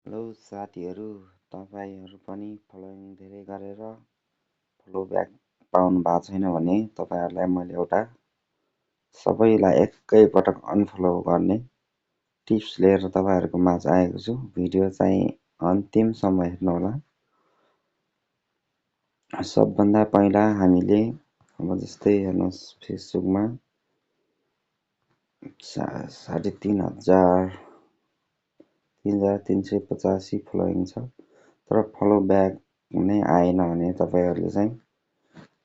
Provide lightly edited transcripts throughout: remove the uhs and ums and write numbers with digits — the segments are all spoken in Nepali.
हेलो साथीहरू, तपाईँहरू पनि फलोइङ धेरै गरेर फलो ब्याक पाउनु भएको छैन भने तपाईँहरूलाई मैले एउटा सबैलाई एकैपटक अनफलो गर्ने टिप्स लिएर तपाईँहरूको माझ आएको छु। भिडियो चाहिँ अन्तिमसम्म हेर्नुहोला। सबभन्दा पहिला हामीले अब जस्तै हेर्नुहोस्, फेसबुकमा 3,385 फलोइङ छ, तर फलो ब्याक नै आएन भने तपाईँहरूले चाहिँ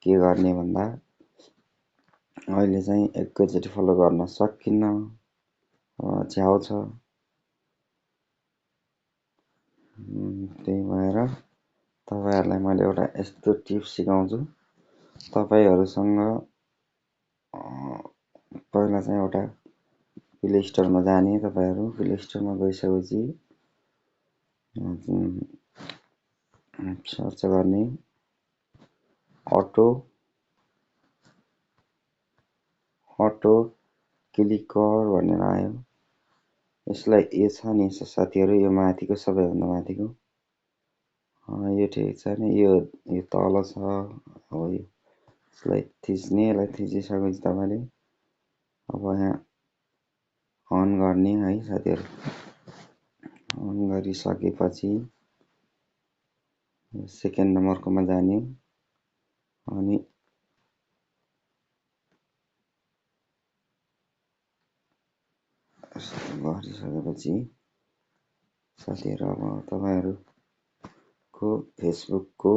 के गर्ने भन्दा अहिले चाहिँ एकैचोटि फलो गर्न सकिन्न, च्याउ छ। त्यही भएर तपाईँहरूलाई मैले एउटा यस्तो टिप्स सिकाउँछु। तपाईँहरूसँग पहिला चाहिँ एउटा प्ले स्टोरमा जाने, तपाईँहरू प्ले स्टोरमा गइसकेपछि सर्च गर्ने अटो क्लिकर भनेर आयो। यसलाई यो छ नि साथीहरू, यो माथिको सबैभन्दा माथिको यो ठिक छ नि, यो तल छ। हो, यसलाई थिच्ने, यसलाई थिचिसकेपछि तपाईँले अब यहाँ अन गर्ने है साथीहरू। अन गरिसकेपछि सेकेन्ड नम्बरकोमा जाने अनि गरिसकेपछि साथीहरू अब तपाईँहरूको फेसबुकको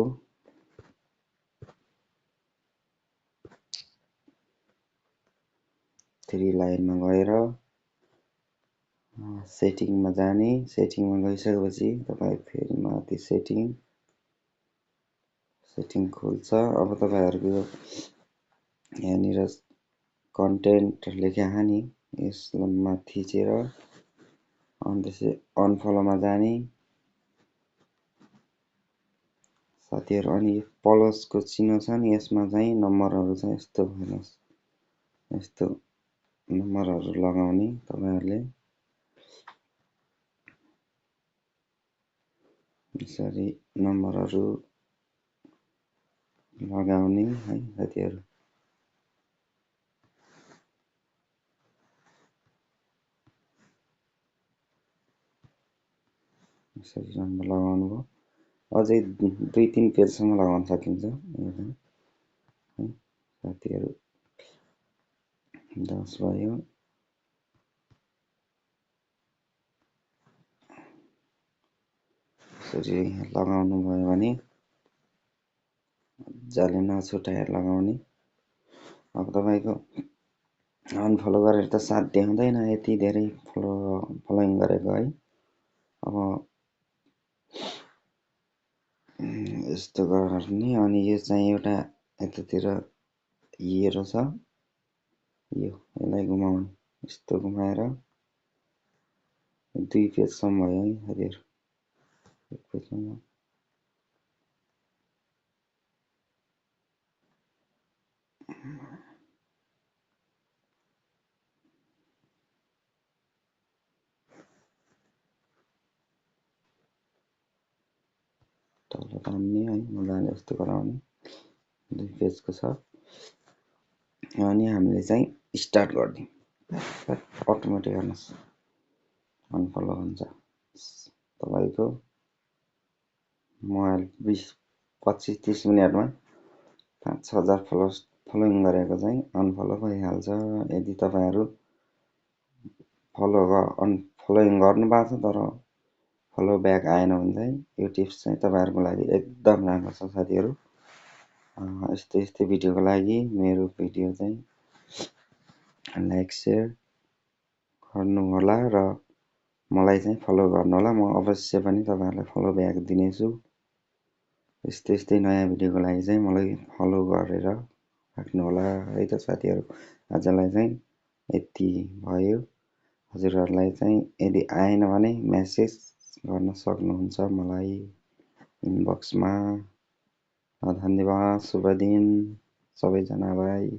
थ्री लाइनमा गएर सेटिङमा जाने। सेटिङमा गइसकेपछि तपाईँ फेरि माथि सेटिङ खुल्छ। अब तपाईँहरूको यहाँनिर कन्टेन्ट लेख्या नि, यसमा थिचेर अनि त्यसै अनफलोमा जाने साथीहरू। अनि प्लसको चिन्ह छ नि, यसमा चाहिँ नम्बरहरू चाहिँ यस्तो हेर्नुहोस्, यस्तो नम्बरहरू लगाउने। तपाईँहरूले यसरी नम्बरहरू लगाउने है साथीहरू। यसरी नम्बर लगाउनु भयो। अझै 2-3 पेजसम्म लगाउन सकिन्छ है साथीहरू। 10 भयो। यसरी लगाउनु भयो भने मजाले नछुटाएर लगाउने। अब तपाईँको अनफलो गरेर त साध्य हुँदैन, यति धेरै फलोइङ गरेको है। अब यस्तो गर्ने। अनि यो चाहिँ एउटा यतातिर एरो छ, यसलाई घुमाउने। यस्तो घुमाएर 2 पेजसम्म भयो है साथीहरू। 1 पेजसम्म तल तान्ने है, मजाले यस्तो गराउने। 2 पेजको छ। अनि हामीले चाहिँ स्टार्ट गरिदिउँ। अटोमेटिक हेर्नुहोस् अनफलो हुन्छ। तपाईँको मोबाइल 20-25-30 मिनटमा 5-6 हजार फलोइङ गरेको चाहिँ अनफलो भइहाल्छ। यदि तपाईँहरू अनफलोइङ गर्नुभएको छ तर फलो ब्याक आएन भने चाहिँ यो टिप्स चाहिँ तपाईँहरूको लागि एकदम राम्रो छ साथीहरू। यस्तै भिडियोको लागि मेरो भिडियो चाहिँ लाइक सेयर गर्नुहोला र मलाई चाहिँ फलो गर्नुहोला। म अवश्य पनि तपाईँहरूलाई फलो ब्याक दिनेछु। यस्तै नयाँ भिडियोको लागि चाहिँ मलाई फलो गरेर राख्नुहोला है त साथीहरू। आजलाई चाहिँ यति भयो। हजुरहरूलाई चाहिँ यदि आएन भने मेसेज गर्न सक्नुहुन्छ मलाई इनबक्समा। धन्यवाद। शुभ दिन सबैजनालाई।